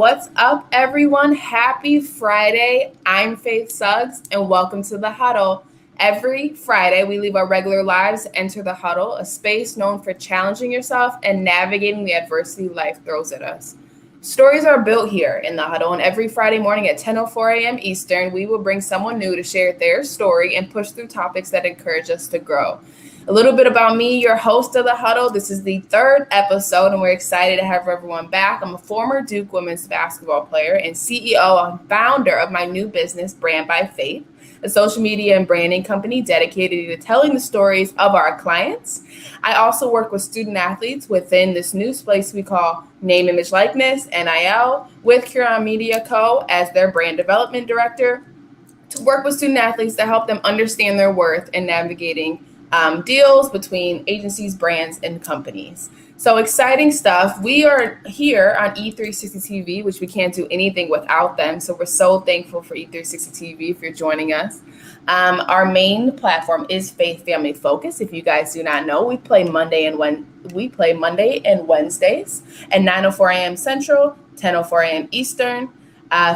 What's up, everyone? Happy Friday. I'm Faith Suggs, and welcome to the Huddle. Every Friday, we leave our regular lives to enter the Huddle, a space known for challenging yourself and navigating the adversity life throws at us. Stories are built here in the Huddle, and every Friday morning at 10:04 a.m. Eastern, we will bring someone new to share their story and push through topics that encourage us to grow. A little bit about me, your host of the Huddle. This is the third episode, and we're excited to have everyone back. I'm a former Duke women's basketball player and CEO and founder of my new business, Brand by Faith, a social media and branding company dedicated to telling the stories of our clients. I also work with student athletes within this new space we call Name, Image, Likeness, NIL, with Huron Media Co. as their brand development director, to work with student athletes to help them understand their worth and navigating deals between agencies, brands, and companies. So exciting stuff. We are here on E360 TV, which we can't do anything without them. So we're so thankful for E360 TV if you're joining us. Our main platform is Faith Family Focus. If you guys do not know, we play Monday and Wednesdays at 9:04 a.m. Central, 10:04 a.m. Eastern.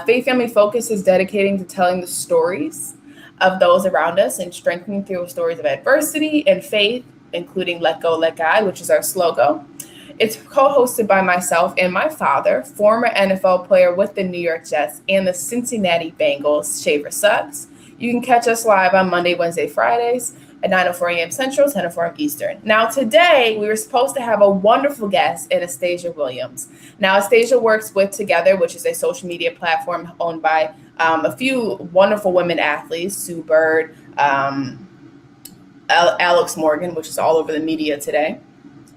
Faith Family Focus is dedicating to telling the stories of those around us and strengthening through stories of adversity and faith, including Let Go, Let God, which is our slogan. It's co-hosted by myself and my father, former NFL player with the New York Jets and the Cincinnati Bengals, Schaefer Suggs. You can catch us live on Monday, Wednesday, Fridays at 9:04 a.m. Central, 10:04 a.m. Eastern. Now, today, we were supposed to have a wonderful guest, Anastasia Williams. Now, Anastasia works with Together, which is a social media platform owned by a few wonderful women athletes, Sue Bird, Alex Morgan, which is all over the media today.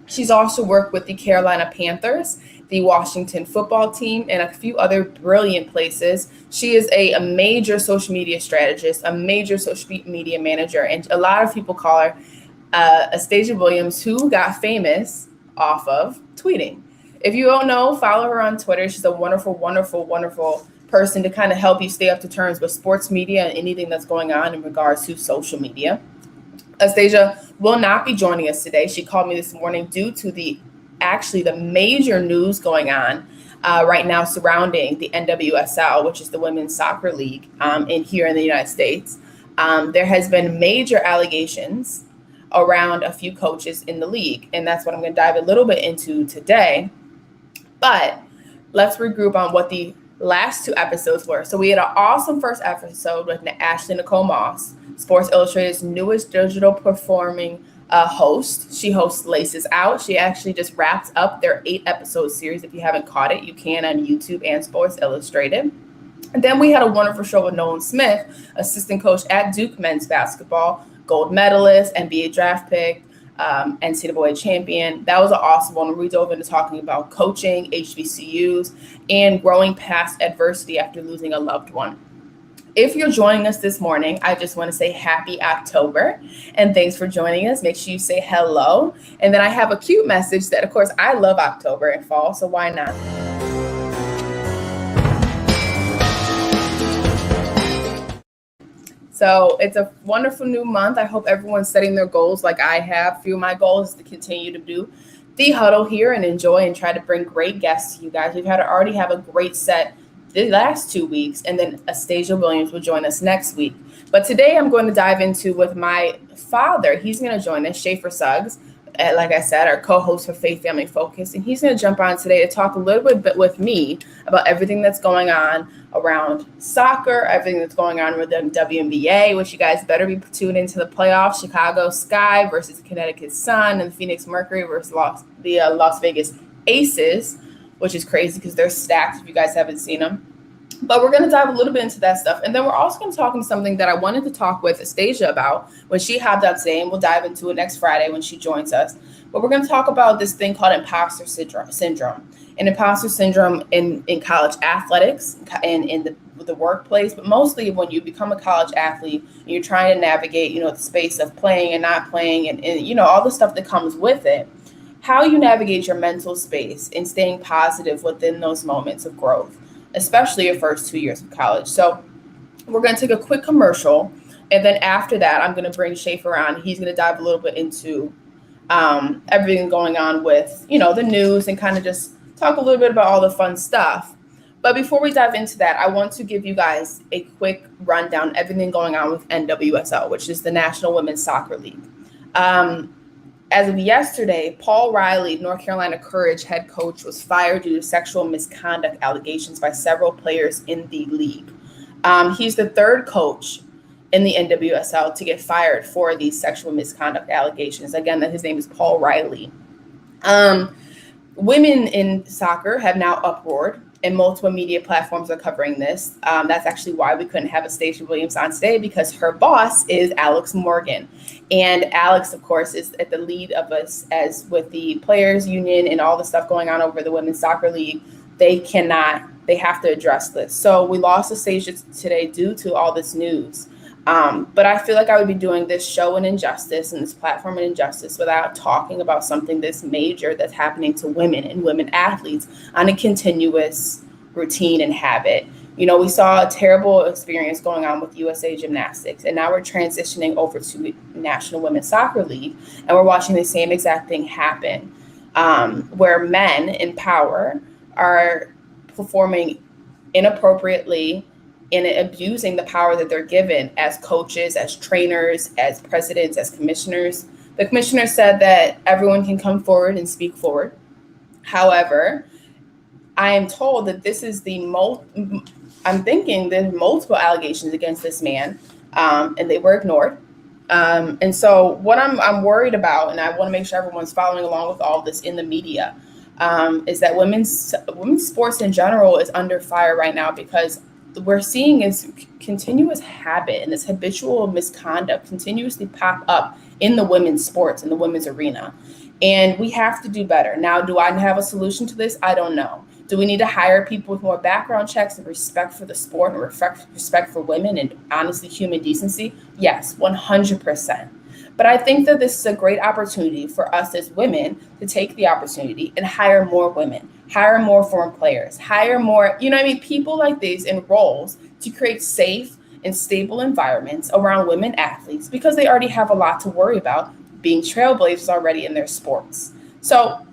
She's also worked with the Carolina Panthers, the Washington football team, and a few other brilliant places. She is a major social media strategist, a major social media manager, and a lot of people call her Anastasia Williams, who got famous off of tweeting. If you don't know, follow her on Twitter. She's a wonderful, wonderful, wonderful person to kind of help you stay up to terms with sports media and anything that's going on in regards to social media. Anastasia will not be joining us today. She called me this morning due to the major news going on right now surrounding the NWSL, which is the Women's Soccer League here in the United States. There has been major allegations around a few coaches in the league, and that's what I'm going to dive a little bit into today. But let's regroup on what the last two episodes were. So we had an awesome first episode with Ashley Nicole Moss, Sports Illustrated's newest digital performing host. She hosts Laces Out. She actually just wrapped up their 8-episode series. If you haven't caught it, you can on YouTube and Sports Illustrated. And then we had a wonderful show with Nolan Smith, assistant coach at Duke men's basketball, gold medalist, NBA draft pick, NCAA champion. That was an awesome one. We dove into talking about coaching, HBCUs, and growing past adversity after losing a loved one. If you're joining us this morning, I just want to say happy October and thanks for joining us. Make sure you say hello. And then I have a cute message that, of course, I love October and fall, so why not? So it's a wonderful new month. I hope everyone's setting their goals like I have. A few of my goals is to continue to do the Huddle here and enjoy and try to bring great guests to you guys. We've already have a great set the last 2 weeks, and then Anastasia Williams will join us next week. But today I'm going to dive into with my father. He's going to join us, Schaefer Suggs, like I said, our co-host for Faith Family Focus. And he's going to jump on today to talk a little bit with me about everything that's going on around soccer, everything that's going on with the WNBA, which you guys better be tuned into the playoffs. Chicago Sky versus the Connecticut Sun, and the Phoenix Mercury versus the Las Vegas Aces, which is crazy because they're stacked if you guys haven't seen them. But we're going to dive a little bit into that stuff. And then we're also going to talk into something that I wanted to talk with Anastasia about when she hopped out today, and we'll dive into it next Friday when she joins us. But we're going to talk about this thing called imposter syndrome. And imposter syndrome in college athletics and in the workplace, but mostly when you become a college athlete and you're trying to navigate, the space of playing and not playing and all the stuff that comes with it. How you navigate your mental space and staying positive within those moments of growth, especially your first 2 years of college. So we're going to take a quick commercial. And then after that, I'm going to bring Schaefer on. He's going to dive a little bit into everything going on with, the news and kind of just talk a little bit about all the fun stuff. But before we dive into that, I want to give you guys a quick rundown, everything going on with NWSL, which is the National Women's Soccer League. As of yesterday, Paul Riley, North Carolina Courage head coach, was fired due to sexual misconduct allegations by several players in the league. He's the third coach in the NWSL to get fired for these sexual misconduct allegations. Again, that his name is Paul Riley. Women in soccer have now uproared, and multiple media platforms are covering this. That's actually why we couldn't have a Stacey Williams on today, because her boss is Alex Morgan. And Alex, of course, is at the lead of us as with the players union and all the stuff going on over the Women's Soccer League. They have to address this. So we lost Stacey today due to all this news. But I feel like I would be doing this show an injustice and this platform an injustice without talking about something this major that's happening to women and women athletes on a continuous routine and habit. You know, we saw a terrible experience going on with USA Gymnastics, and now we're transitioning over to National Women's Soccer League, and we're watching the same exact thing happen, where men in power are performing inappropriately and abusing the power that they're given as coaches, as trainers, as presidents, as commissioners. The commissioner said that everyone can come forward and speak forward. However, I am told that this is I'm thinking there's multiple allegations against this man, and they were ignored. And so what I'm worried about, and I want to make sure everyone's following along with all of this in the media, is that women's sports in general is under fire right now, because we're seeing is continuous habit and this habitual misconduct continuously pop up in the women's sports, in the women's arena. And we have to do better. Now, do I have a solution to this? I don't know. Do we need to hire people with more background checks and respect for the sport and respect for women and honestly human decency? Yes, 100%. But I think that this is a great opportunity for us as women to take the opportunity and hire more women, hire more foreign players, hire more, people like these in roles to create safe and stable environments around women athletes, because they already have a lot to worry about being trailblazers already in their sports. So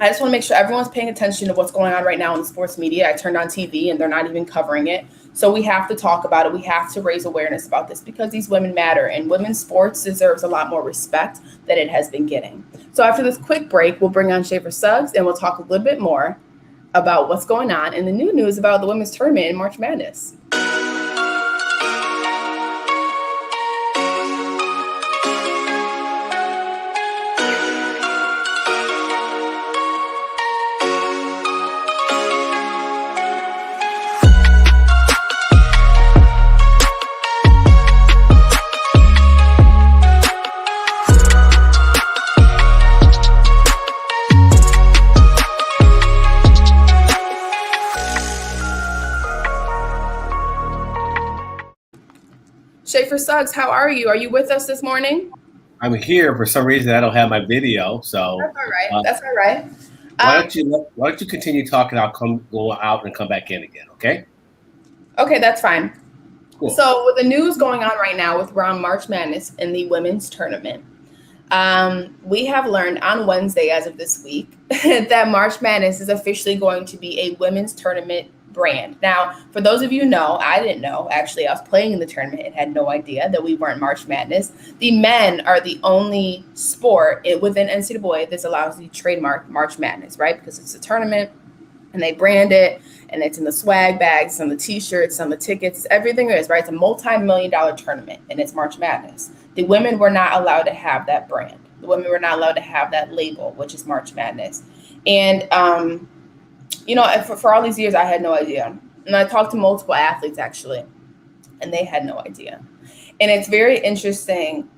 I just want to make sure everyone's paying attention to what's going on right now in the sports media. I turned on TV and they're not even covering it. So we have to talk about it. We have to raise awareness about this, because these women matter, and women's sports deserves a lot more respect than it has been getting. So after this quick break, we'll bring on Schaefer Suggs and we'll talk a little bit more about what's going on and the new news about the women's tournament in March Madness. Schaefer Suggs, how are you? Are you with us this morning? I'm here. For some reason, I don't have my video, so that's all right. That's all right. Why don't you continue talking? I'll go out and come back in again. Okay. Okay, that's fine. Cool. So with the news going on right now with around March Madness in the women's tournament, we have learned on Wednesday, as of this week, that March Madness is officially going to be a women's tournament brand. Now, for those of you who know, I didn't know. Actually, I was playing in the tournament and had no idea that we weren't March Madness. The men are the only sport within NCAA that's allows you to trademark March Madness, right? Because it's a tournament and they brand it, and it's in the swag bags, on the t-shirts, on the tickets, everything is, right? It's a multi-million-dollar tournament, and it's March Madness. The women were not allowed to have that brand. The women were not allowed to have that label, which is March Madness. And for all these years, I had no idea. And I talked to multiple athletes, actually, and they had no idea. And it's very interesting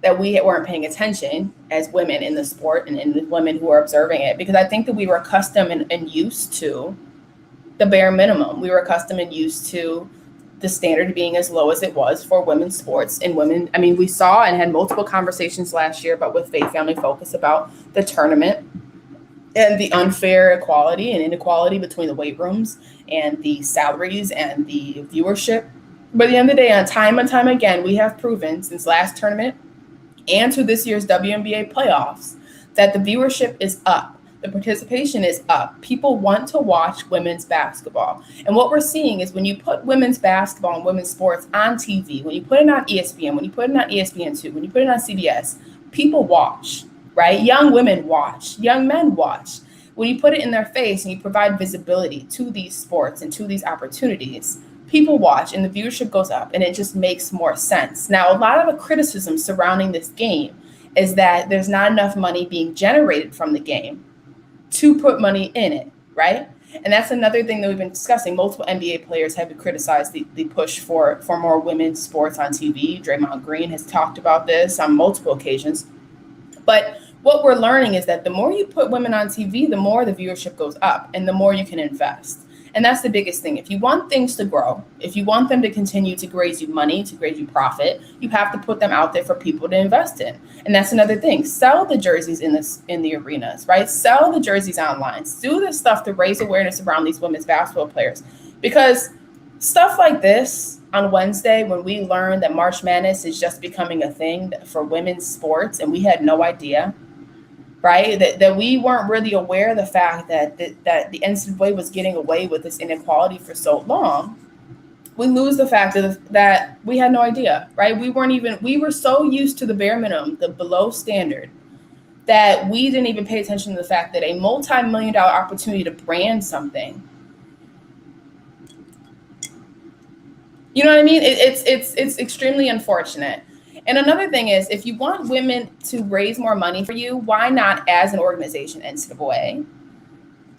that we weren't paying attention as women in the sport and the women who are observing it, because I think that we were accustomed and used to the bare minimum. We were accustomed and used to the standard being as low as it was for women's sports and women. I mean, we saw and had multiple conversations last year, but with Faith Family Focus, about the tournament and the unfair equality and inequality between the weight rooms and the salaries and the viewership. But at the end of the day, on time again, we have proven since last tournament and to this year's WNBA playoffs that the viewership is up. The participation is up. People want to watch women's basketball. And what we're seeing is when you put women's basketball and women's sports on TV, when you put it on ESPN, when you put it on ESPN2, when you put it on CBS, people watch, right? Young women watch, young men watch. When you put it in their face and you provide visibility to these sports and to these opportunities, people watch and the viewership goes up and it just makes more sense. Now, a lot of the criticism surrounding this game is that there's not enough money being generated from the game to put money in it, right? And that's another thing that we've been discussing. Multiple NBA players have criticized the push for more women's sports on TV. Draymond Green has talked about this on multiple occasions. But what we're learning is that the more you put women on TV, the more the viewership goes up and the more you can invest. And that's the biggest thing. If you want things to grow, if you want them to continue to raise you money, to raise you profit, you have to put them out there for people to invest in. And that's another thing. Sell the jerseys in the arenas, right? Sell the jerseys online. Do this stuff to raise awareness around these women's basketball players. Because stuff like this on Wednesday, when we learned that March Madness is just becoming a thing for women's sports, and we had no idea, right? That we weren't really aware of the fact that the NCAA was getting away with this inequality for so long. We lose the fact that we had no idea, right? We were so used to the bare minimum, the below standard, that we didn't even pay attention to the fact that a multi-million-dollar opportunity to brand something, you know what I mean? It's extremely unfortunate. And another thing is, if you want women to raise more money for you, why not, as an organization, NCAA,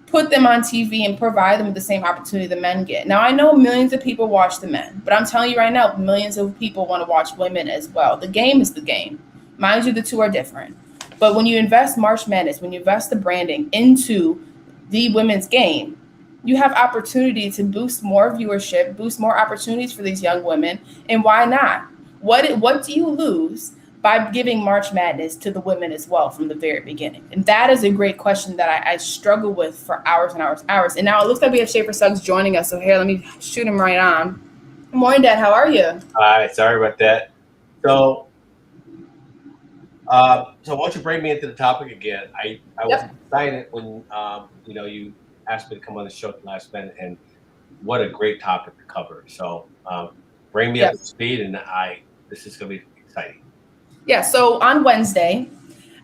put them on TV and provide them with the same opportunity the men get? Now, I know millions of people watch the men, but I'm telling you right now, millions of people want to watch women as well. The game is the game. Mind you, the two are different. But when you invest March Madness, when you invest the branding into the women's game, you have opportunity to boost more viewership, boost more opportunities for these young women. And why not? What do you lose by giving March Madness to the women as well from the very beginning? And that is a great question that I struggle with for hours and hours and hours. And now it looks like we have Schaefer Suggs joining us. So here, let me shoot him right on. Good morning, Dad. How are you? Hi, sorry about that. So why don't you bring me into the topic again? I was excited when you asked me to come on the show last minute, and what a great topic to cover. So bring me up to speed, and this is going to be exciting. Yeah, so on Wednesday,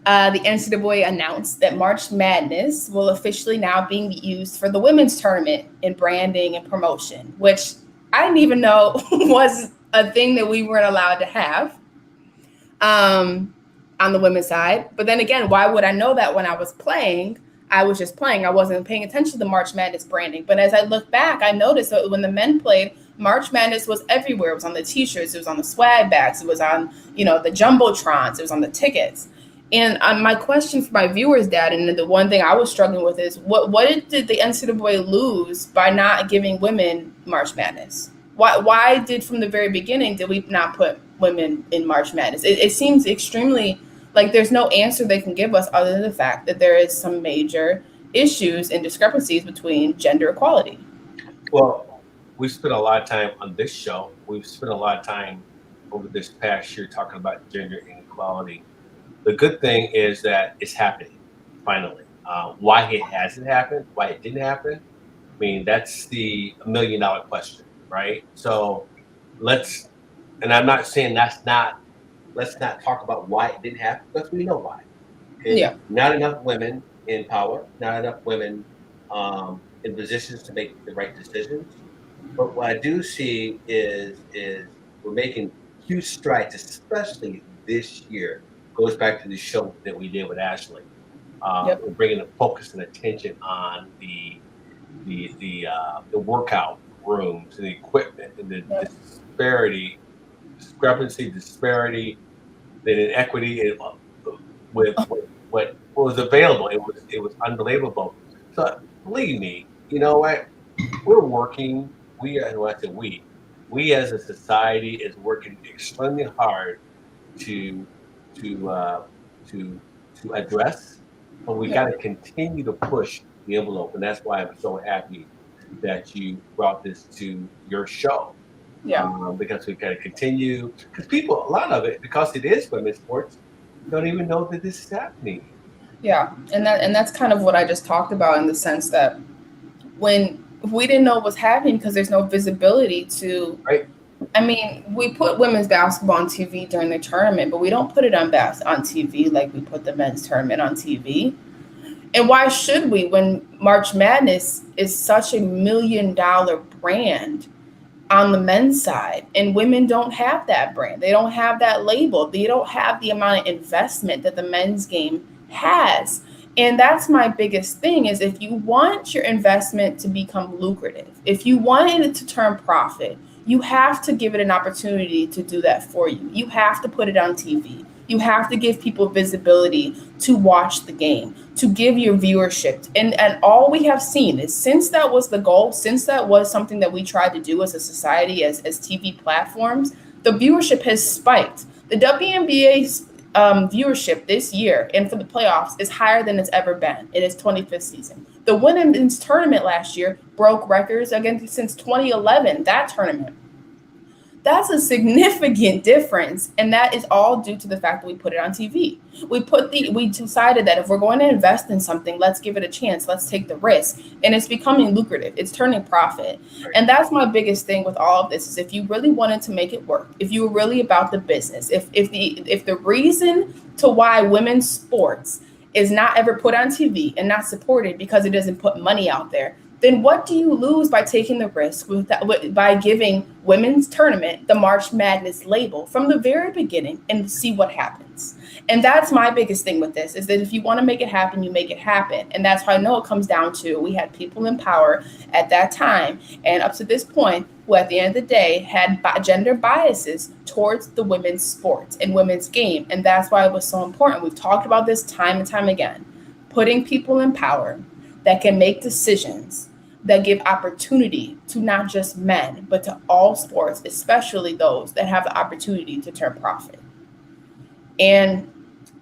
the NCAA announced that March Madness will officially now be used for the women's tournament in branding and promotion, which I didn't even know was a thing that we weren't allowed to have on the women's side. But then again, why would I know that when I was playing? I was just playing. I wasn't paying attention to the March Madness branding. But as I look back, I noticed that when the men played, March Madness was everywhere. It was on the T-shirts. It was on the swag bags. It was on, the Jumbotrons. It was on the tickets. And my question for my viewers, Dad, and the one thing I was struggling with is, what did the NCAA lose by not giving women March Madness? Why did, from the very beginning, did we not put women in March Madness? It seems extremely like there's no answer they can give us other than the fact that there is some major issues and discrepancies between gender equality. Well, we spent a lot of time on this show. We've spent a lot of time over this past year talking about gender inequality. The good thing is that it's happening, finally. Why it hasn't happened, why it didn't happen, I mean, that's the $1 million question, right? So and I'm not saying let's not talk about why it didn't happen, because we know why. Okay? Yeah. Not enough women in power, not enough women in positions to make the right decisions. But what I do see is we're making huge strides, especially this year. Goes back to the show that we did with Ashley. We're bringing the focus and attention on the workout rooms and the equipment and the disparity, the inequity with what was available. It was unbelievable. So believe me, you know what? We're working. We as a society is working extremely hard to address, but we got to continue to push the envelope, and that's why I'm so happy that you brought this to your show. Because we've got to continue. Because a lot of it, because it is women's sports, don't even know that this is happening. Yeah, and that's kind of what I just talked about, in the sense that when we didn't know what was happening because there's no visibility to. Right. I mean, we put women's basketball on TV during the tournament, but we don't put it on TV like we put the men's tournament on TV. And why should we, when March Madness is such a $1 million brand on the men's side, and women don't have that brand, they don't have that label, they don't have the amount of investment that the men's game has. And that's my biggest thing, is if you want your investment to become lucrative, if you want it to turn profit, you have to give it an opportunity to do that for you. You have to put it on TV. You have to give people visibility to watch the game, to give your viewership. And all we have seen is, since that was the goal, since that was something that we tried to do as a society, as TV platforms, the viewership has spiked. The WNBA's viewership this year and for the playoffs is higher than it's ever been in its 25th season. The women's tournament last year broke records again since 2011, that tournament. That's a significant difference, and that is all due to the fact that we put it on TV. We decided that if we're going to invest in something, let's give it a chance, let's take the risk, and it's becoming lucrative, it's turning profit. And that's my biggest thing with all of this, is if you really wanted to make it work, if you were really about the business, if the reason to why women's sports is not ever put on TV and not supported because it doesn't put money out there, then what do you lose by taking the risk by giving women's tournament the March Madness label from the very beginning and see what happens? And that's my biggest thing with this, is that if you want to make it happen, you make it happen. And that's why I know it comes down to, we had people in power at that time and up to this point who at the end of the day had gender biases towards the women's sports and women's game. And that's why it was so important. We've talked about this time and time again, putting people in power that can make decisions that give opportunity to not just men, but to all sports, especially those that have the opportunity to turn profit. And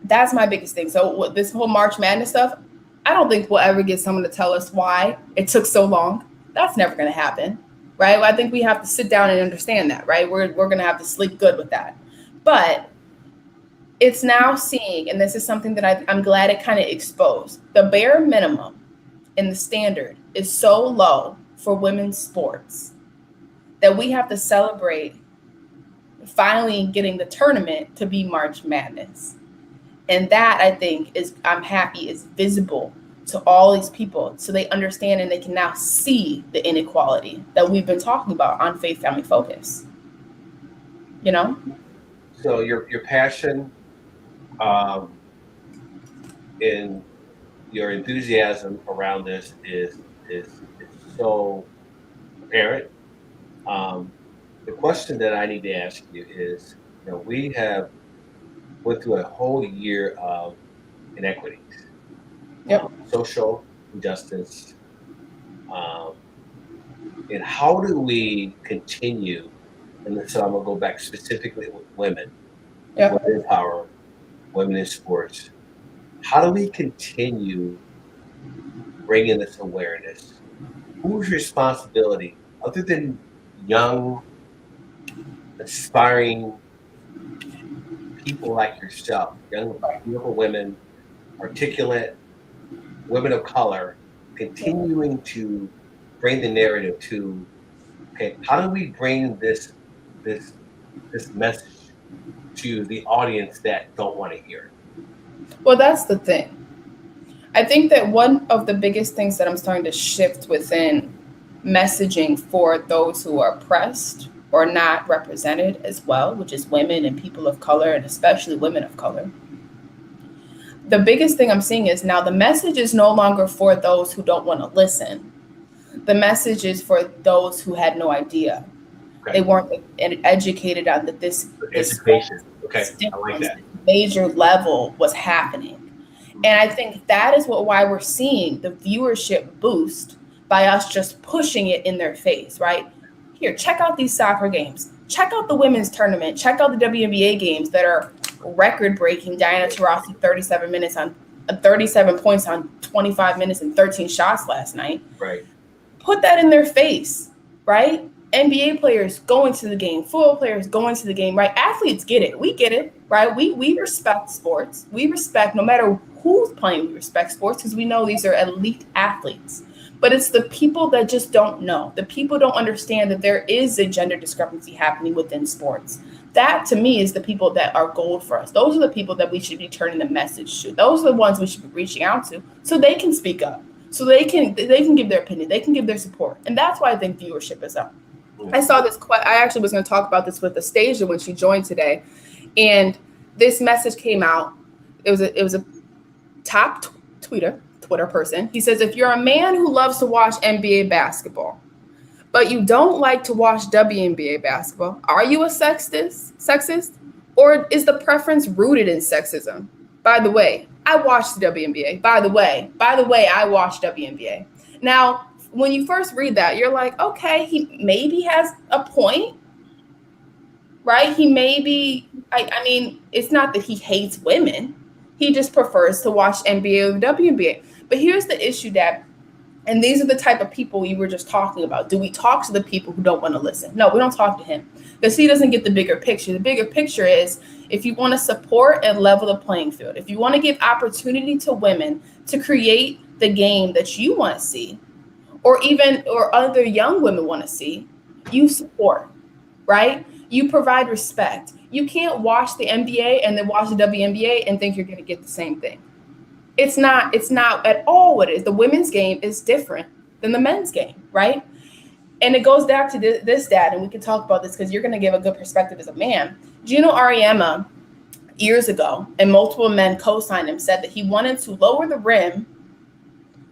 that's my biggest thing. So with this whole March Madness stuff, I don't think we'll ever get someone to tell us why it took so long. That's never going to happen, right? I think we have to sit down and understand that, right? We're going to have to sleep good with that. But it's now seeing, and this is something that I'm glad it kind of exposed, the bare minimum and the standard is so low for women's sports that we have to celebrate finally getting the tournament to be March Madness. And that, I think, I'm happy is visible to all these people, so they understand and they can now see the inequality that we've been talking about on Faith Family Focus. You know? So your passion in your enthusiasm around this is so apparent. The question that I need to ask you is, we have went through a whole year of inequities, Yep. Social injustice, and how do we continue? And so I'm gonna go back specifically with women, Yep. women in power, women in sports. How do we continue bringing this awareness? Whose responsibility, other than young, aspiring people like yourself, young, beautiful women, articulate women of color, continuing to bring the narrative to, okay, how do we bring this message to the audience that don't want to hear it? Well, that's the thing. I think that one of the biggest things that I'm starting to shift within messaging for those who are oppressed or not represented as well, which is women and people of color, and especially women of color. The biggest thing I'm seeing is now the message is no longer for those who don't want to listen. The message is for those who had no idea. Okay. They weren't educated on that this education. Okay, I like that. Major level was happening. And I think that is why we're seeing the viewership boost by us just pushing it in their face, right? Here, check out these soccer games. Check out the women's tournament. Check out the WNBA games that are record-breaking. Diana Taurasi, 37 points on 25 minutes and 13 shots last night. Right. Put that in their face, right? NBA players going to the game, football players going to the game, right? Athletes get it. We get it. right? We respect sports. We respect no matter who's playing. We respect sports because we know these are elite athletes. But it's the people that just don't know. The people don't understand that there is a gender discrepancy happening within sports. That to me is the people that are gold for us. Those are the people that we should be turning the message to. Those are the ones we should be reaching out to so they can speak up. So they can give their opinion. They can give their support. And that's why I think viewership is up. I saw this. I actually was going to talk about this with Astasia when she joined today, and this message came out. It was a top Twitter person. He says, if you're a man who loves to watch NBA basketball, but you don't like to watch WNBA basketball, are you a sexist? Or is the preference rooted in sexism? By the way, I watched the WNBA. By the way, I watched WNBA. Now, when you first read that, you're like, okay, he maybe has a point, right? He maybe, I mean, it's not that he hates women. He just prefers to watch NBA or WNBA. But here's the issue, Dad. And these are the type of people you were just talking about. Do we talk to the people who don't want to listen? No, we don't talk to him because he doesn't get the bigger picture. The bigger picture is if you want to support and level the playing field, if you want to give opportunity to women to create the game that you want to see, or other young women want to see, you support, right? You provide respect. You can't watch the NBA and then watch the WNBA and think you're going to get the same thing. It's not at all what it is. The women's game is different than the men's game, right? And it goes back to this, Dad, and we can talk about this because you're going to give a good perspective as a man. Gino Ariema, years ago, and multiple men co-signed him, said that he wanted to lower the rim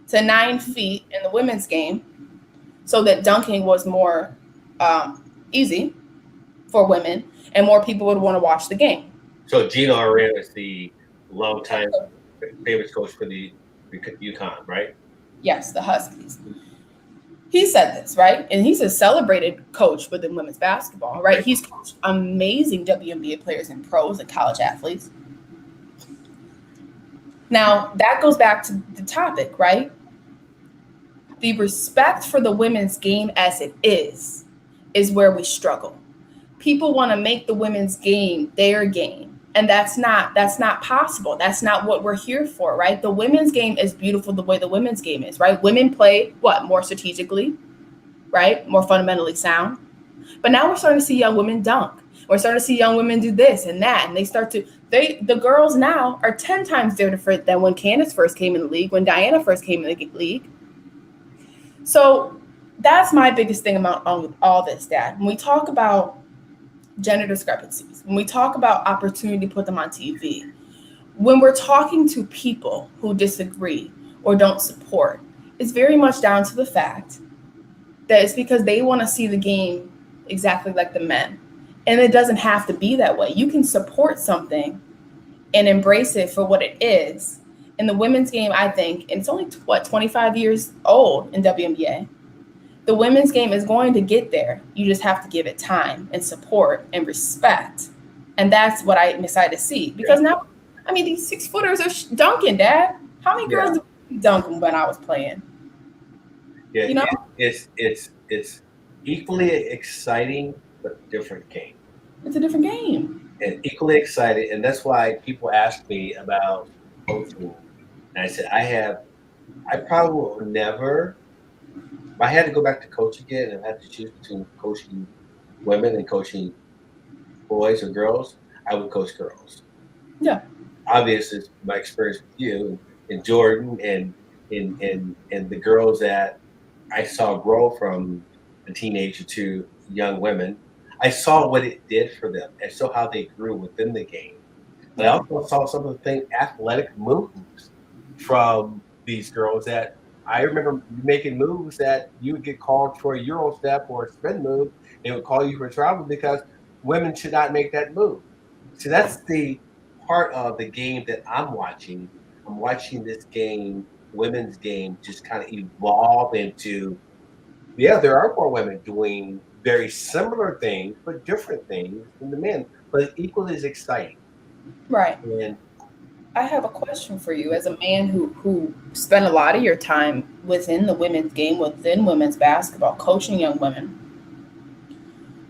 to 9 feet in the women's game so that dunking was more easy for women and more people would want to watch the game. So Gino Ariema is the longtime famous coach for the UConn, right? Yes, the Huskies. He said this, right? And he's a celebrated coach within women's basketball, right? He's coached amazing WNBA players and pros and college athletes. Now, that goes back to the topic, right? The respect for the women's game as it is where we struggle. People want to make the women's game their game. And that's not possible. That's not what we're here for, right? The women's game is beautiful the way the women's game is, right? Women play more strategically, right? More fundamentally sound. But now we're starting to see young women dunk. We're starting to see young women do this and that. And the girls now are 10 times different than when Candace first came in the league, when Diana first came in the league. So that's my biggest thing about all this, Dad. When we talk about gender discrepancies, when we talk about opportunity to put them on TV, when we're talking to people who disagree or don't support, it's very much down to the fact that it's because they want to see the game exactly like the men. And it doesn't have to be that way. You can support something and embrace it for what it is. In the women's game, I think, and it's only 25 years old in WNBA, the women's game is going to get there. You just have to give it time and support and respect. And that's what I'm excited to see. Because now, I mean, these 6-footers are dunking, Dad. How many girls did dunk when I was playing? Yeah, you know? It's equally exciting, but different game. It's a different game. And equally exciting. And that's why people ask me about coaching. And I said, I probably will never. If I had to go back to coach again and I had to choose between coaching women and coaching boys or girls, I would coach girls. Yeah. Obviously, my experience with you and Jordan and the girls that I saw grow from a teenager to young women, I saw what it did for them and saw how they grew within the game. But I also saw some of the athletic moves from these girls that I remember making moves that you would get called for a Euro step or a spin move. They would call you for travel because women should not make that move. So that's the part of the game that I'm watching. I'm watching this game, women's game, just kind of evolve into, there are more women doing very similar things, but different things than the men, but equally as exciting. Right. And I have a question for you as a man who spent a lot of your time within the women's game, within women's basketball, coaching young women.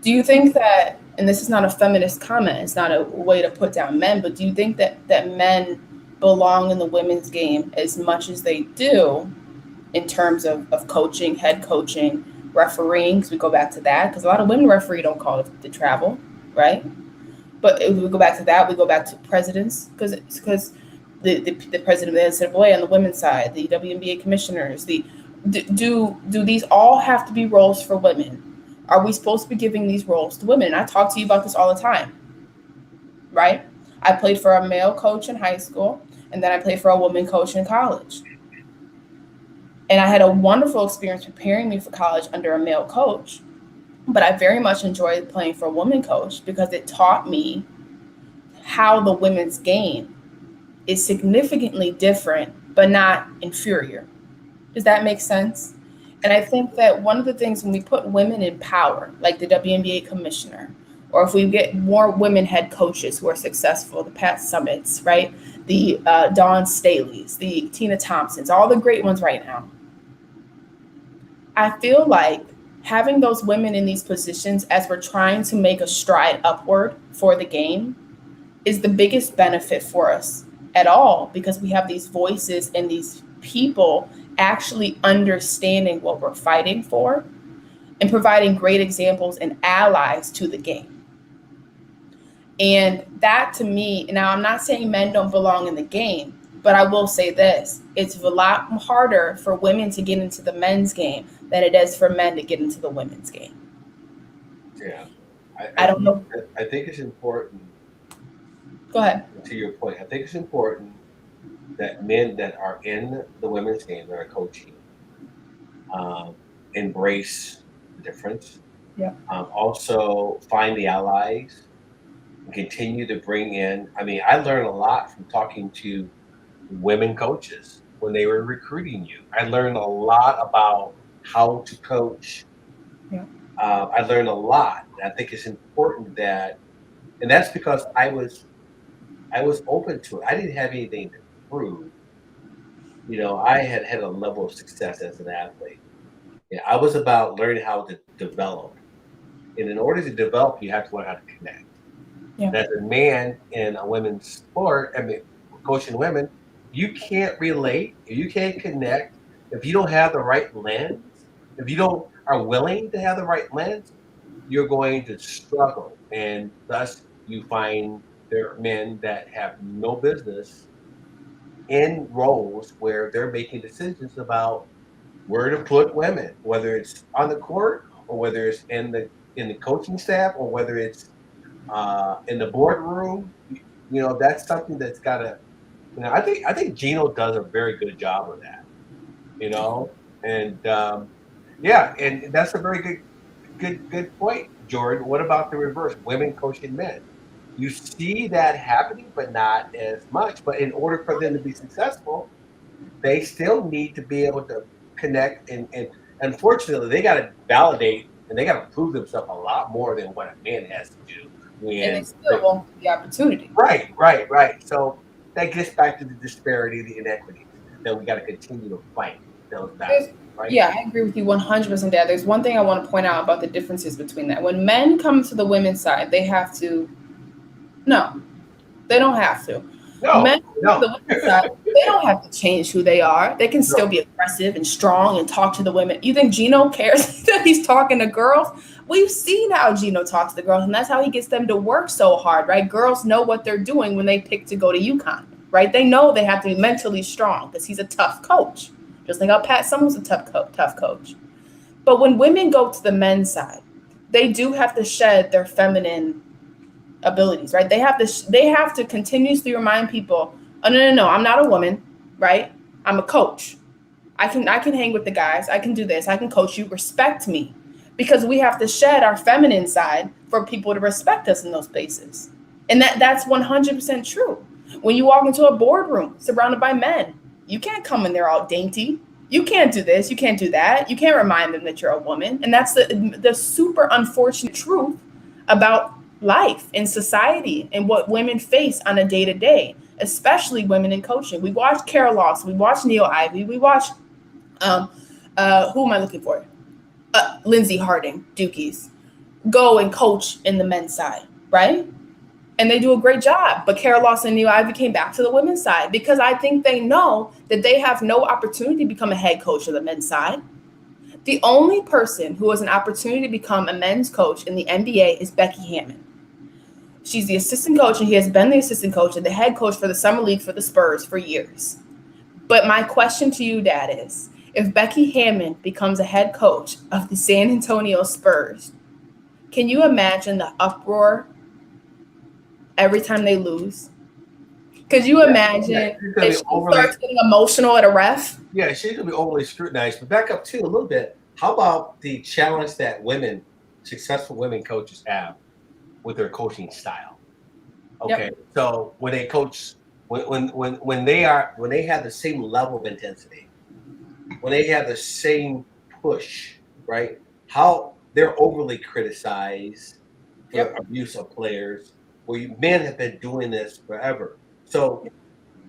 Do you think that and this is not a feminist comment, it's not a way to put down men, but do you think that men belong in the women's game as much as they do in terms of coaching, head coaching, refereeing? Because we go back to that, because a lot of women referee don't call it the travel, right? But if we go back to that, we go back to presidents, because the president of the NCAA on the women's side, the WNBA commissioners, do these all have to be roles for women? Are we supposed to be giving these roles to women? And I talk to you about this all the time, right? I played for a male coach in high school, and then I played for a woman coach in college. And I had a wonderful experience preparing me for college under a male coach, but I very much enjoyed playing for a woman coach because it taught me how the women's game is significantly different, but not inferior. Does that make sense? And I think that one of the things when we put women in power, like the WNBA commissioner, or if we get more women head coaches who are successful, the Pat Summits, right? The Dawn Staleys, the Tina Thompsons, all the great ones right now. I feel like having those women in these positions as we're trying to make a stride upward for the game is the biggest benefit for us at all, because we have these voices and these people actually understanding what we're fighting for and providing great examples and allies to the game. And that to me, now I'm not saying men don't belong in the game, but I will say this, it's a lot harder for women to get into the men's game than it is for men to get into the women's game. Yeah. I don't know. I think it's important. Go ahead. To your point, I think it's important that men that are in the women's game that are coaching embrace the difference. Yeah. Also find the allies and continue to bring in. I mean, I learned a lot from talking to women coaches when they were recruiting you. I learned a lot about how to coach. Yeah. I learned a lot. I think it's important that, and that's because I was open to it. I didn't have anything to prove. You know, I had a level of success as an athlete. Yeah, I was about learning how to develop. And in order to develop, you have to learn how to connect. Yeah. And as a man in a women's sport, I mean, coaching women, you can't relate, you can't connect if you don't have the right lens. If you don't are willing to have the right lens, you're going to struggle. And thus you find there are men that have no business in roles where they're making decisions about where to put women, whether it's on the court or whether it's in the coaching staff or whether it's in the boardroom. You know, that's something that's got to. You know, I think Gino does a very good job of that. You know, and yeah, and that's a very good point, Jordan. What about the reverse? Women coaching men. You see that happening, but not as much. But in order for them to be successful, they still need to be able to connect. And unfortunately, they got to validate and they got to prove themselves a lot more than what a man has to do. And they still won't get the opportunity. Right. So that gets back to the disparity, the inequities that we got to continue to fight those battles. Right? Yeah, I agree with you 100%, Dad. There's one thing I want to point out about the differences between that. When men come to the women's side, they have to. No, they don't have to. Men come to the women's side, they don't have to change who they are. They can still be aggressive and strong and talk to the women. You think Gino cares that he's talking to girls? We've seen how Gino talks to the girls, and that's how he gets them to work so hard, right? Girls know what they're doing when they pick to go to UConn, right? They know they have to be mentally strong because he's a tough coach. Just like how Pat Summers was a tough coach. But when women go to the men's side, they do have to shed their feminine abilities, right? They have to continuously remind people, oh, no, I'm not a woman, right? I'm a coach. I can hang with the guys. I can do this. I can coach you. Respect me. Because we have to shed our feminine side for people to respect us in those spaces. And that's 100% true. When you walk into a boardroom surrounded by men, you can't come in there all dainty. You can't do this. You can't do that. You can't remind them that you're a woman. And that's the super unfortunate truth about life in society and what women face on a day-to-day, especially women in coaching. We watch Carol Lawson. We watch Neil Ivey. We watch, who am I looking for? Lindsay Harding, Dukies. go and coach in the men's side, right? And they do a great job. But Kara Lawson and Neil Ivy came back to the women's side because I think they know that they have no opportunity to become a head coach of the men's side. The only person who has an opportunity to become a men's coach in the NBA is Becky Hammon. She's the assistant coach, and he has been the assistant coach and the head coach for the Summer League for the Spurs for years. But my question to you, Dad, is if Becky Hammon becomes a head coach of the San Antonio Spurs, can you imagine the uproar every time they lose? Could you imagine if she starts getting emotional at a ref? Yeah, she's going to be overly scrutinized. But back up, too, a little bit. How about the challenge that successful women coaches have with their coaching style? Okay, yep. So when they coach, when they have the same level of intensity, when they have the same push, right? How they're overly criticized for abuse of players, where men have been doing this forever. So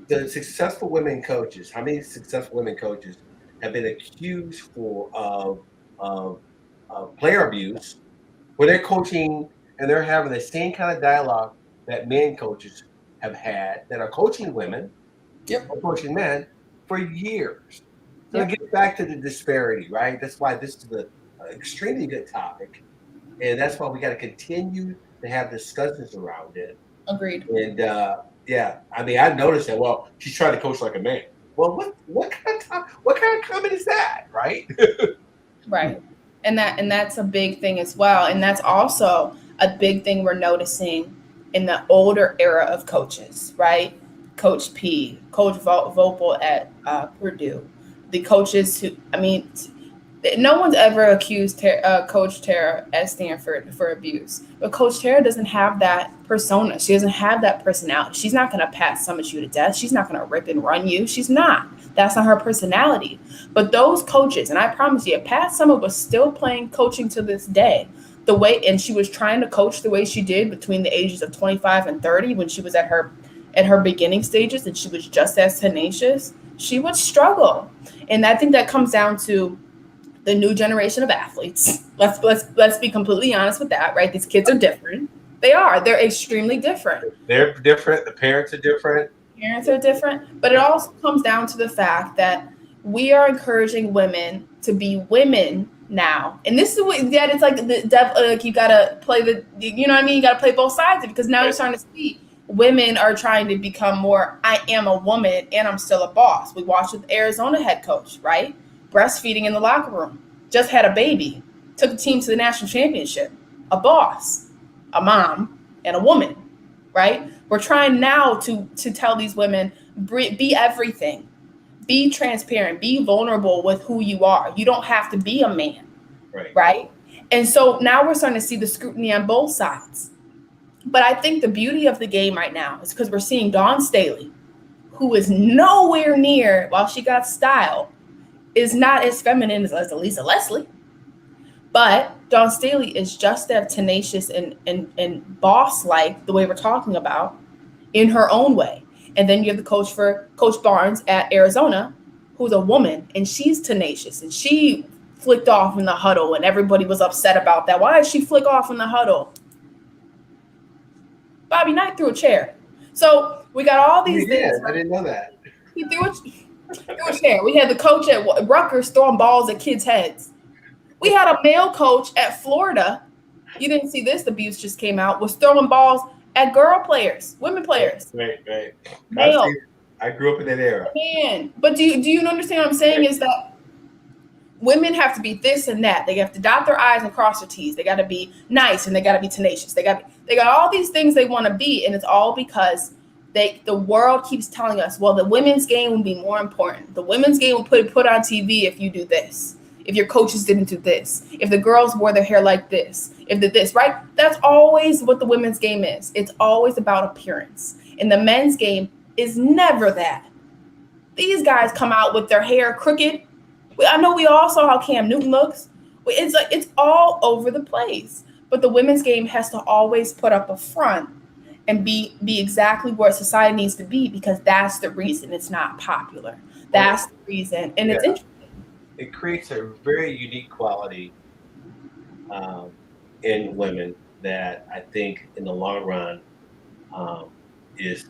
the successful women coaches, how many successful women coaches have been accused of player abuse, where they're coaching and they're having the same kind of dialogue that men coaches have had that are coaching women or coaching men for years. So it gets back to the disparity, right? That's why this is an extremely good topic. And that's why we got to continue to have discussions around it. Agreed. And I mean, I noticed that. Well, she's trying to coach like a man. Well, what kind of comment is that, right? Right, and that's a big thing as well, and that's also a big thing we're noticing in the older era of coaches, right? Coach P, Coach Vopel at Purdue, the coaches who, I mean, no one's ever accused Coach Tara at Stanford for abuse, but Coach Tara doesn't have that persona. She doesn't have that personality. She's not going to Pat Summitt you to death. She's not going to rip and run you. She's not. That's not her personality. But those coaches, and I promise you, Pat Summitt was still coaching to this day, and she was trying to coach the way she did between the ages of 25 and 30 when she was at her beginning stages, and she was just as tenacious. She would struggle, and I think that comes down to the new generation of athletes. Let's be completely honest with that, right? These kids are different. They are. They're extremely different. They're different. The parents are different. But it also comes down to the fact that we are encouraging women to be women now. And this is what, Dad, it's like you gotta play you know what I mean? You gotta play both sides of it, because now you're starting to see women are trying to become more, I am a woman and I'm still a boss. We watched with Arizona head coach, right? Breastfeeding in the locker room, just had a baby, took the team to the national championship, a boss, a mom, and a woman, right? We're trying now to tell these women, be everything, be transparent, be vulnerable with who you are. You don't have to be a man, right? And so now we're starting to see the scrutiny on both sides. But I think the beauty of the game right now is because we're seeing Dawn Staley, who is nowhere near, while she got style, is not as feminine as Elisa Leslie. But Dawn Staley is just as tenacious and boss-like, the way we're talking about, in her own way. And then you have the coach for Coach Barnes at Arizona, who's a woman, and she's tenacious. And she flicked off in the huddle, and everybody was upset about that. Why did she flick off in the huddle? Bobby Knight threw a chair. So we got all these things. I didn't know that. He threw a chair. We had the coach at Rutgers throwing balls at kids' heads. We had a male coach at Florida. You didn't see this. The abuse just came out. Was throwing balls at girl players, women players. Right. Male. I grew up in that era. Man, but do you understand what I'm saying? Is that women have to be this and that. They have to dot their I's and cross their T's. They got to be nice and they got to be tenacious. They got all these things they want to be, and it's all because the world keeps telling us, well, the women's game will be more important. The women's game will put on TV if you do this. If your coaches didn't do this. If the girls wore their hair like this. If this, right? That's always what the women's game is. It's always about appearance. And the men's game is never that. These guys come out with their hair crooked. I know we all saw how Cam Newton looks. It's all over the place. But the women's game has to always put up a front and be exactly where society needs to be, because that's the reason it's not popular. That's the reason. And it's interesting. It creates a very unique quality in women that I think in the long run um, is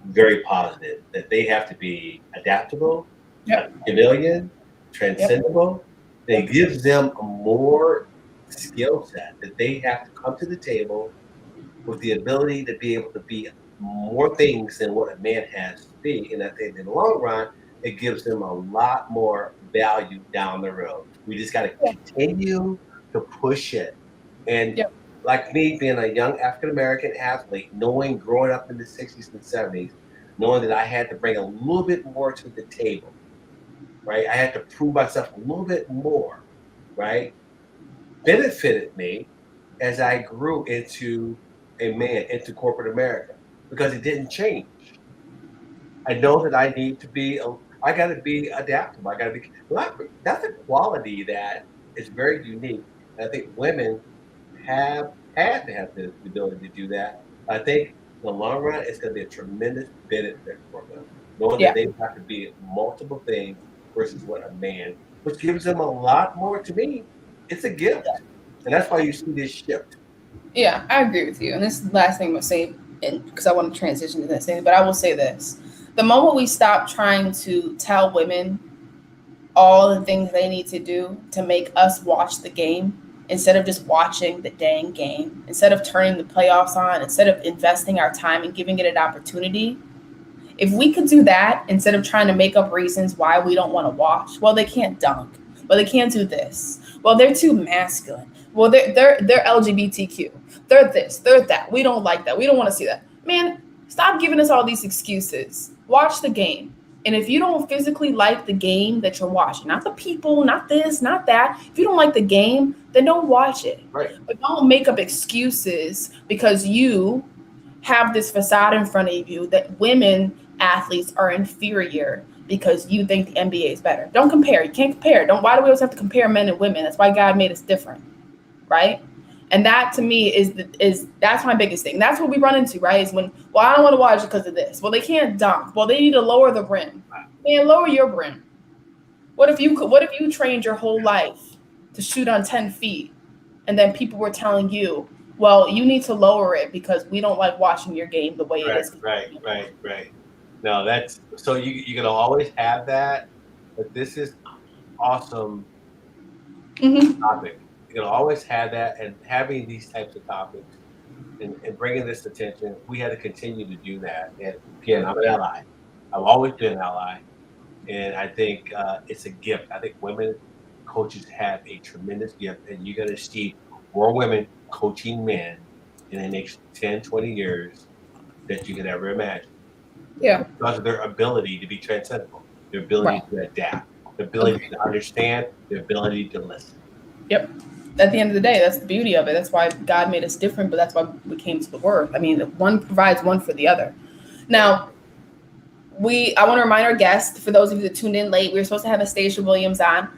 very positive. That they have to be adaptable, Yep. chameleon, Yep. transcendable. It gives them a more skill set that they have to come to the table with the ability to be able to be more things than what a man has to be. And I think in the long run, it gives them a lot more value down the road. We just got to Yeah. continue to push it. And Yep. like me being a young African American athlete, knowing growing up in the 60s and 70s, knowing that I had to bring a little bit more to the table, right? I had to prove myself a little bit more, right? Benefited me as I grew into a man, into corporate America, because it didn't change. I know that I need to be, I got to be adaptable. I got to be, that's a quality that is very unique. And I think women have had to have the ability to do that. I think in the long run, it's going to be a tremendous benefit for them, knowing that Yeah. they have to be multiple things versus what a man, which gives them a lot more. To me, it's a gift, and that's why you see this shift. Yeah, I agree with you. And this is the last thing I'm gonna say, and because I want to transition to this thing, but I will say this: the moment we stop trying to tell women all the things they need to do to make us watch the game instead of just watching the dang game, instead of turning the playoffs on, instead of investing our time and giving it an opportunity, if we could do that instead of trying to make up reasons why we don't want to watch, well, they can't dunk. Well, they can't do this. Well, they're too masculine. Well, they're LGBTQ. They're this. They're that. We don't like that. We don't want to see that. Man, stop giving us all these excuses. Watch the game. And if you don't physically like the game that you're watching, not the people, not this, not that, if you don't like the game, then don't watch it. Right. But don't make up excuses because you have this facade in front of you that women athletes are inferior because you think the NBA is better. Don't compare. You can't compare. Don't. Why do we always have to compare men and women? That's why God made us different, right? And that to me is that's my biggest thing. That's what we run into, right? Is when, well, I don't want to watch it because of this. Well, they can't dunk. Well, they need to lower the rim. Man, lower your rim. What if you could? What if you trained your whole life to shoot on 10 feet, and then people were telling you, well, you need to lower it because we don't like watching your game the way it Right, is. right. No, that's so you're gonna always have that, but this is awesome Mm-hmm. topic. You're gonna always have that, and having these types of topics and bringing this attention, we had to continue to do that. And again, I'm an ally. I've always been an ally, and I think it's a gift. I think women coaches have a tremendous gift, and you're gonna see more women coaching men in the next 10, 20 years that you could ever imagine. Yeah. Because of their ability to be transcendental, their ability Right. to adapt, their ability to understand, their ability to listen. Yep. At the end of the day, that's the beauty of it. That's why God made us different, but that's why we came to the Word. I mean, one provides one for the other. Now, I want to remind our guests, for those of you that tuned in late, we were supposed to have Anastasia Williams on,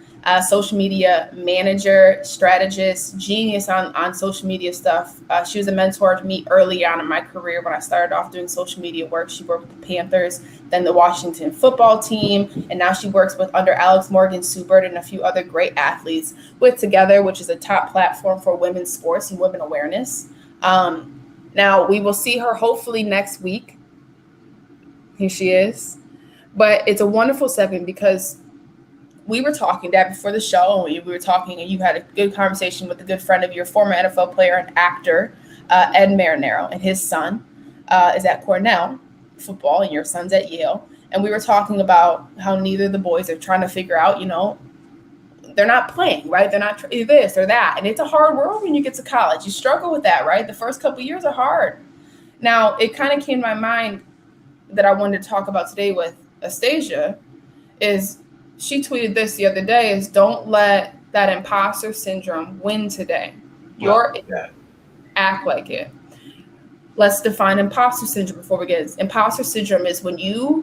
social media manager, strategist, genius on social media stuff. She was a mentor to me early on in my career when I started off doing social media work. She worked with the Panthers, then the Washington football team, and now she works with under Alex Morgan, Sue Bird, and a few other great athletes with Together, which is a top platform for women's sports and women awareness. Now, we will see her hopefully next week. Here she is. But it's a wonderful segment because we were talking, Dad, before the show, and we were talking, and you had a good conversation with a good friend of your former NFL player and actor, Ed Marinero, and his son is at Cornell football, and your son's at Yale. And we were talking about how neither of the boys are trying to figure out, they're not playing, right? They're not this or that. And it's a hard world when you get to college. You struggle with that, right? The first couple of years are hard. Now, it kind of came to my mind that I wanted to talk about today with Astasia is she tweeted this the other day is don't let that imposter syndrome win today. Act like it. Let's define imposter syndrome before we get it. Imposter syndrome is when I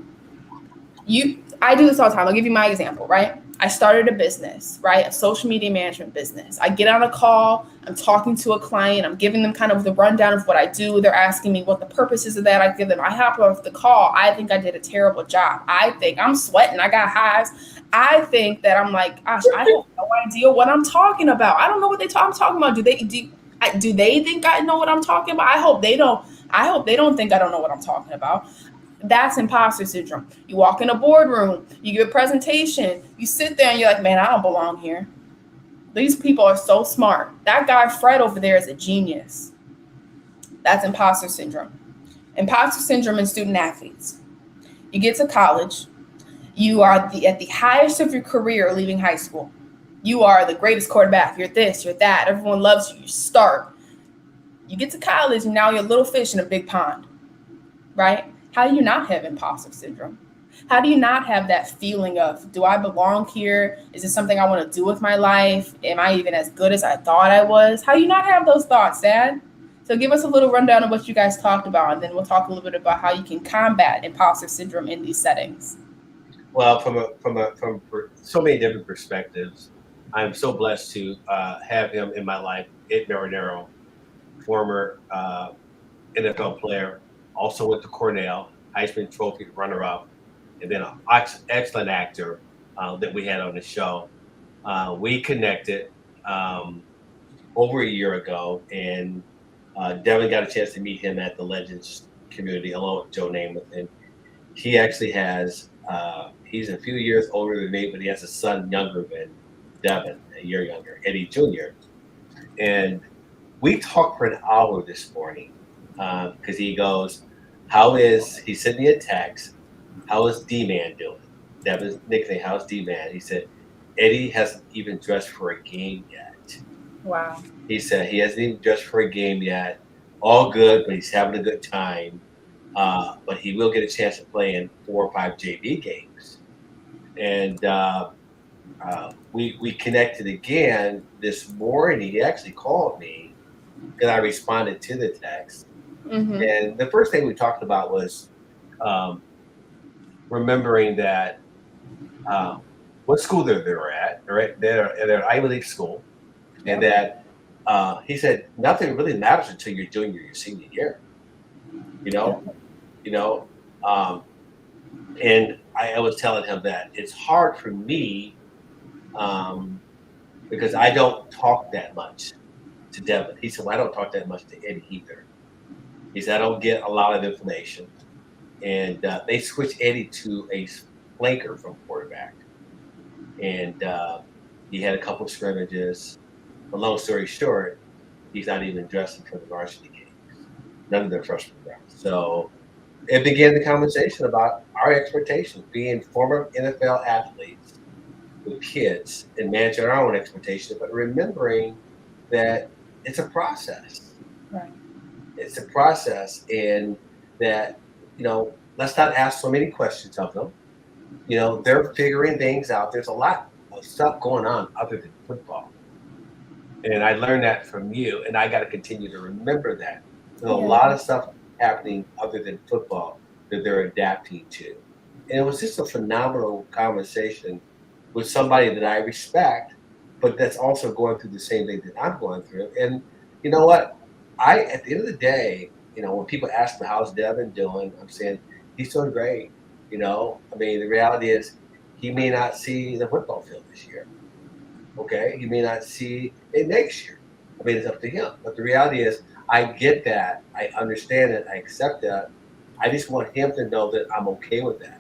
do this all the time. I'll give you my example, right? I started a business, right? A social media management business. I get on a call, I'm talking to a client, I'm giving them kind of the rundown of what I do. They're asking me what the purpose is of that. I give them, I hop off the call. I think I did a terrible job. I think I'm sweating. I got hives. I think that I'm like, gosh, I have no idea what I'm talking about. I don't know what I'm talking about. Do they think I know what I'm talking about? I hope they don't. I hope they don't think I don't know what I'm talking about. That's imposter syndrome. You walk in a boardroom, you give a presentation, you sit there and you're like, man, I don't belong here. These people are so smart. That guy Fred over there is a genius. That's imposter syndrome. Imposter syndrome in student athletes. You get to college, you are at the highest of your career leaving high school. You are the greatest quarterback. You're this, you're that. Everyone loves you. You start. You get to college and now you're a little fish in a big pond, right? How do you not have imposter syndrome? How do you not have that feeling of, do I belong here? Is this something I want to do with my life? Am I even as good as I thought I was? How do you not have those thoughts, Dad? So give us a little rundown of what you guys talked about, and then we'll talk a little bit about how you can combat imposter syndrome in these settings. Well, from so many different perspectives, I'm so blessed to have him in my life. Ed Marinero, former NFL player, also went to Cornell, Heisman Trophy runner-up, and then an excellent actor that we had on the show. We connected over a year ago, and Devin got a chance to meet him at the Legends community along with Joe Namath. And he actually has, he's a few years older than me, but he has a son younger than Devin, a year younger, Eddie Jr. And we talked for an hour this morning because he goes, he sent me a text, how is D-Man doing? Devin's nickname, how's D-Man? He said, Eddie hasn't even dressed for a game yet. Wow. He said he hasn't even dressed for a game yet. All good, but he's having a good time. But he will get a chance to play in 4 or 5 JV games. And we connected again this morning. He actually called me because I responded to the text. Mm-hmm. And the first thing we talked about was remembering that what school they're at. They're at an Ivy League school. And that he said nothing really matters until you're doing your senior year. And I was telling him that it's hard for me because I don't talk that much to Devin. He said, well, I don't talk that much to Eddie either. He said, I don't get a lot of information. And they switched Eddie to a flanker from quarterback. And he had a couple of scrimmages. But long story short, he's not even dressing for the varsity games. None of their freshman rounds. So it began the conversation about our expectations, being former NFL athletes with kids and managing our own expectations, but remembering that it's a process. Right. It's a process, and that, let's not ask so many questions of them. They're figuring things out. There's a lot of stuff going on other than football. And I learned that from you, and I got to continue to remember that. There's a lot of stuff happening other than football that they're adapting to. And it was just a phenomenal conversation with somebody that I respect, but that's also going through the same thing that I'm going through. And you know what? At the end of the day, when people ask me, how's Devin doing? I'm saying, he's doing great. The reality is he may not see the football field this year. Okay, he may not see it next year. It's up to him. But the reality is, I get that. I understand it. I accept that. I just want him to know that I'm okay with that.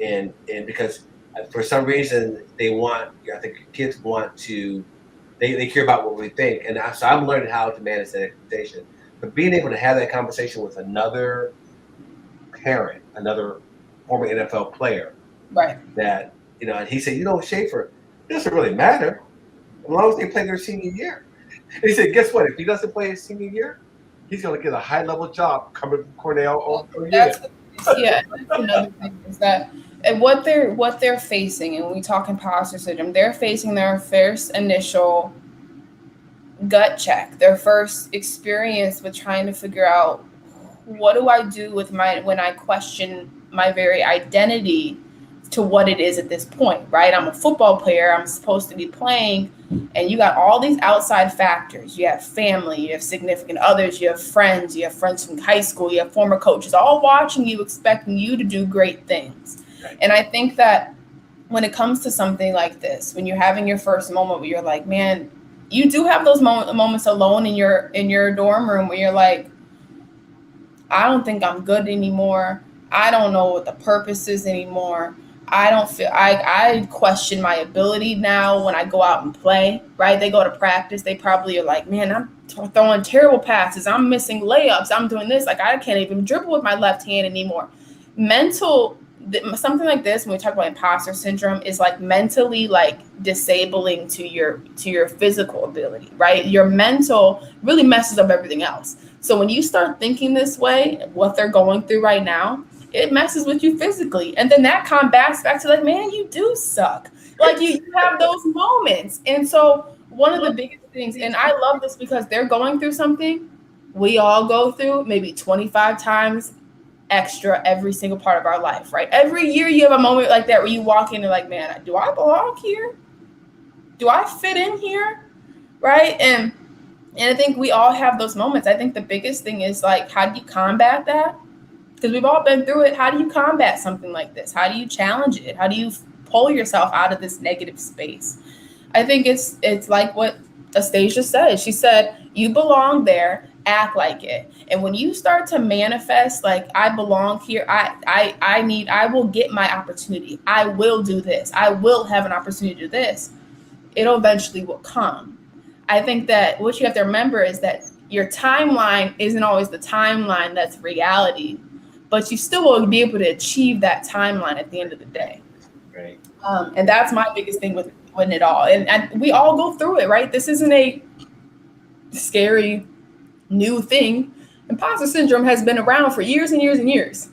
And because for some reason I think kids want to, they care about what we think. And so I'm learning how to manage that expectation. But being able to have that conversation with another parent, another former NFL player, right? That, and he said, Schaefer, it doesn't really matter as long as they play their senior year. And he said, guess what? If he doesn't play his senior year, he's going to get a high-level job coming from Cornell. That's another thing is that, and what they're facing, and when we talk imposter syndrome, they're facing their first initial gut check, their first experience with trying to figure out, what do I do with when I question my very identity to what it is at this point, right? I'm a football player. I'm supposed to be playing, and you got all these outside factors. You have family, you have significant others, you have friends from high school, you have former coaches, all watching you, expecting you to do great things. Right. And I think that when it comes to something like this, when you're having your first moment where you're like, man, you do have those moments alone in your dorm room where you're like, I don't think I'm good anymore. I don't know what the purpose is anymore. I don't feel I question my ability now when I go out and play, right? They go to practice, they probably are like, man, I'm throwing terrible passes. I'm missing layups. I'm doing this. Like I can't even dribble with my left hand anymore. Mental something like this when we talk about imposter syndrome is like mentally like disabling to your physical ability, right? Your mental really messes up everything else. So when you start thinking this way, what they're going through right now, it messes with you physically. And then that combats back to like, man, you do suck. Like you have those moments. And so one of the biggest things, and I love this because they're going through something we all go through maybe 25 times extra every single part of our life, right? Every year you have a moment like that where you walk in and like, man, do I belong here? Do I fit in here? Right? And I think we all have those moments. I think the biggest thing is like, how do you combat that? Because we've all been through it. How do you combat something like this? How do you challenge it? How do you pull yourself out of this negative space? I think it's like what Astasia said. She said, you belong there, act like it. And when you start to manifest like I belong here, I will get my opportunity. I will do this. I will have an opportunity to do this. It'll eventually will come. I think that what you have to remember is that your timeline isn't always the timeline that's reality, but you still will be able to achieve that timeline at the end of the day. Right. And that's my biggest thing with it all. And we all go through it, right? This isn't a scary new thing. Imposter syndrome has been around for years and years and years.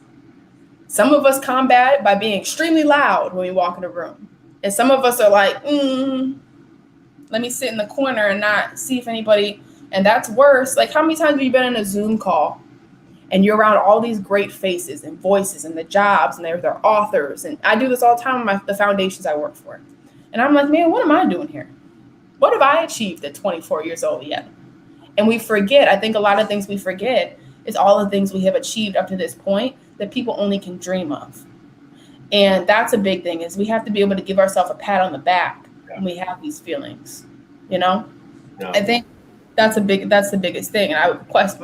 Some of us combat it by being extremely loud when we walk in a room. And some of us are like, let me sit in the corner and not see if anybody, and that's worse. Like how many times have you been in a Zoom call and you're around all these great faces and voices and the jobs and they're authors. And I do this all the time with the foundations I work for. And I'm like, man, what am I doing here? What have I achieved at 24 years old yet? And we forget, I think a lot of things we forget is all the things we have achieved up to this point that people only can dream of. And that's a big thing is we have to be able to give ourselves a pat on the back when we have these feelings, you know? Yeah. I think that's the biggest thing. And I would request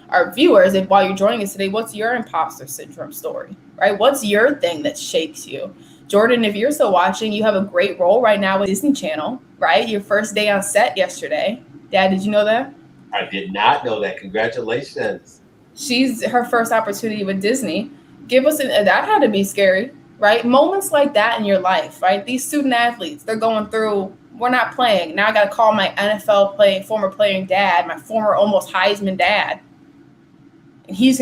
our viewers, if while you're joining us today, what's your imposter syndrome story, right? What's your thing that shakes you? Jordan, if you're still watching, you have a great role right now with Disney Channel, right? Your first day on set yesterday. Dad, did you know that? I did not know that. Congratulations. She's her first opportunity with Disney. That had to be scary, right? Moments like that in your life, right? These student athletes, they're going through, we're not playing. Now I got to call my NFL former playing dad, my former almost Heisman dad. And he's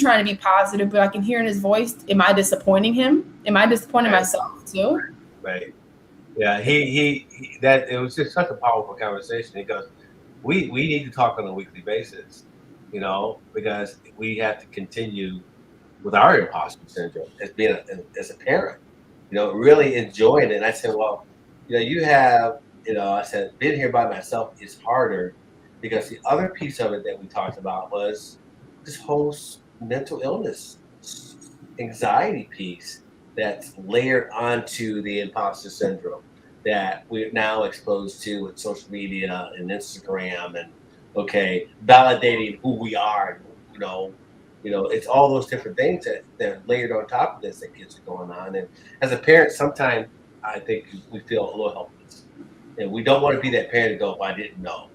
trying to be positive, but I can hear in his voice, am I disappointing him? Am I disappointing myself too? Right. Yeah, it was just such a powerful conversation because we need to talk on a weekly basis, you know, because we have to continue with our imposter syndrome as a parent, you know, really enjoying it. And I said, well, you know, I said, being here by myself is harder because the other piece of it that we talked about was this whole mental illness, anxiety piece that's layered onto the imposter syndrome that we're now exposed to with social media and Instagram and validating who we are. You know, it's all those different things that are layered on top of this that kids are going on. And as a parent, sometimes I think we feel a little helpless, and we don't want to be that parent to go, well, I didn't know.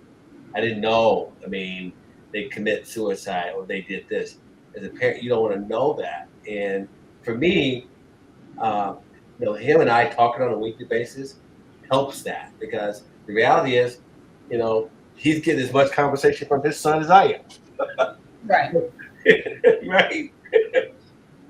I mean, they commit suicide or they did this. As a parent, you don't want to know that. And for me, him and I talking on a weekly basis helps that because the reality is, you know, he's getting as much conversation from his son as I am. Right. Right.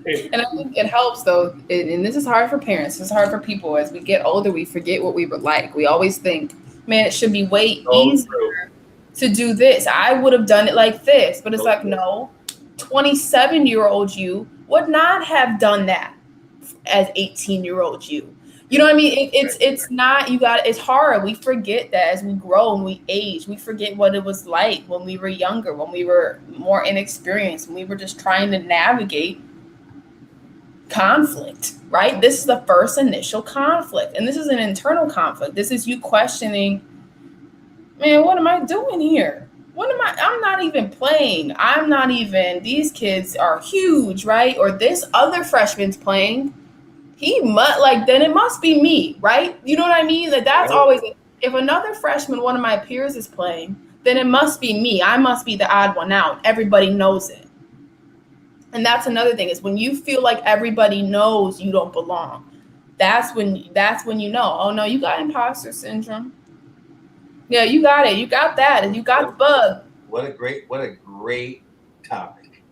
And I think it helps though, and this is hard for parents, it's hard for people. As we get older, we forget what we were like. We always think, man, it should be way easier to do this. I would have done it like this, but it's like, no, 27-year-old you would not have done that as 18-year-old you. You know what I mean? It's not, it's hard. We forget that as we grow and we age, we forget what it was like when we were younger, when we were more inexperienced, when we were just trying to navigate conflict, right? This is the first initial conflict. And this is an internal conflict. This is you questioning, Man, what am I doing here? I'm not even playing. I'm not even, these kids are huge, right? Or this other freshman's playing. Then it must be me, right? You know what I mean? That's Right? always, if another freshman, one of my peers is playing, then it must be me. I must be the odd one out. Everybody knows it. And that's another thing is when you feel like everybody knows you don't belong. That's when you know, oh no, you got imposter syndrome. Yeah, you got it. You got that. And you got the bug. What a great topic.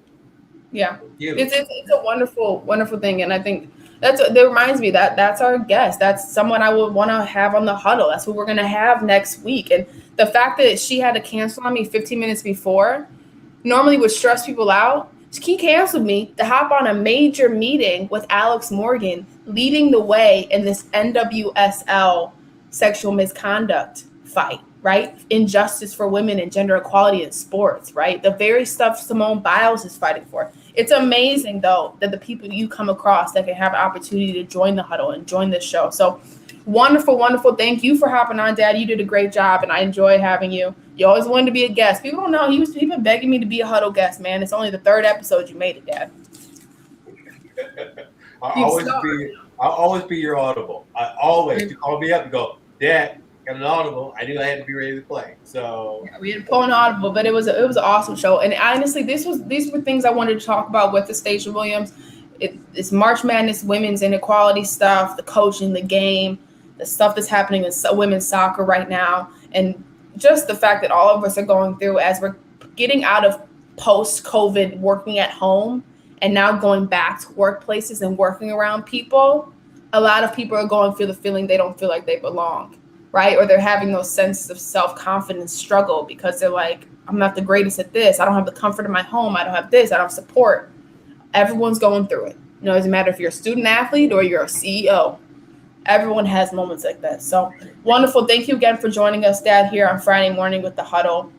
Yeah. You. It's a wonderful, wonderful thing. And I think that reminds me that's our guest. That's someone I would want to have on the huddle. That's what we're gonna have next week. And the fact that she had to cancel on me 15 minutes before normally would stress people out. He canceled me to hop on a major meeting with Alex Morgan, leading the way in this NWSL sexual misconduct fight, right? Injustice for women and gender equality in sports, right? The very stuff Simone Biles is fighting for. It's amazing, though, that the people you come across that can have an opportunity to join the huddle and join this show. So wonderful, wonderful. Thank you for hopping on, Dad. You did a great job, and I enjoy having you. You always wanted to be a guest. People don't know he's been begging me to be a huddle guest, man. It's only the third episode you made it, Dad. I'll always be your audible. You call me up and go, Dad, got an audible. I knew I had to be ready to play. So yeah, we had to pull an audible, but it was an awesome show. And honestly, these were things I wanted to talk about with the Stacia Williams. It's March Madness, women's inequality stuff, the coaching, the game, the stuff that's happening in women's soccer right now, and just the fact that all of us are going through as we're getting out of post-COVID working at home and now going back to workplaces and working around people. A lot of people are going through the feeling they don't feel like they belong, right? Or they're having those senses of self-confidence struggle because they're like, I'm not the greatest at this. I don't have the comfort of my home. I don't have this. I don't have support. Everyone's going through it. It doesn't matter if you're a student athlete or you're a CEO. Everyone has moments like that. So wonderful. Thank you again for joining us, Dad, here on Friday morning with the huddle.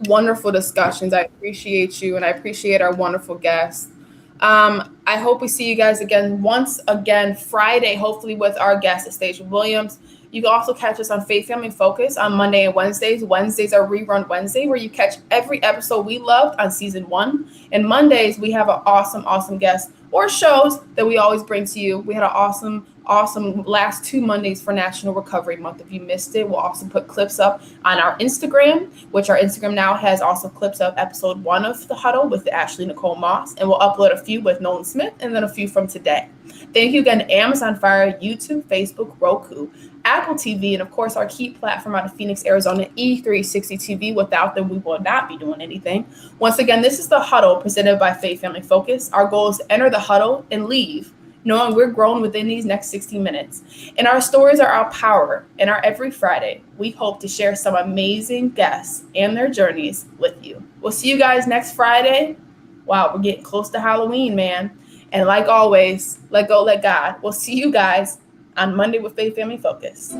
Wonderful discussions. I appreciate you, and I appreciate our wonderful guests. I hope we see you guys once again Friday, hopefully with our guest, Stacia Williams. You can also catch us on Faith Family Focus on Monday and Wednesdays. Wednesdays are Rerun Wednesday, where you catch every episode we loved on season 1. And Mondays, we have an awesome, awesome guest or shows that we always bring to you. We had an awesome last 2 Mondays for National Recovery Month. If you missed it, we'll also put clips up on our Instagram, which our Instagram now has also clips of episode 1 of The Huddle with Ashley Nicole Moss. And we'll upload a few with Nolan Smith and then a few from today. Thank you again to Amazon Fire, YouTube, Facebook, Roku, Apple TV, and of course our key platform out of Phoenix, Arizona, E360 TV. Without them, we will not be doing anything. Once again, this is The Huddle presented by Faith Family Focus. Our goal is to enter the huddle and leave knowing we're growing within these next 60 minutes. And our stories are our power. And every Friday, we hope to share some amazing guests and their journeys with you. We'll see you guys next Friday. Wow, we're getting close to Halloween, man. And like always, let go, let God. We'll see you guys on Monday with Faith Family Focus.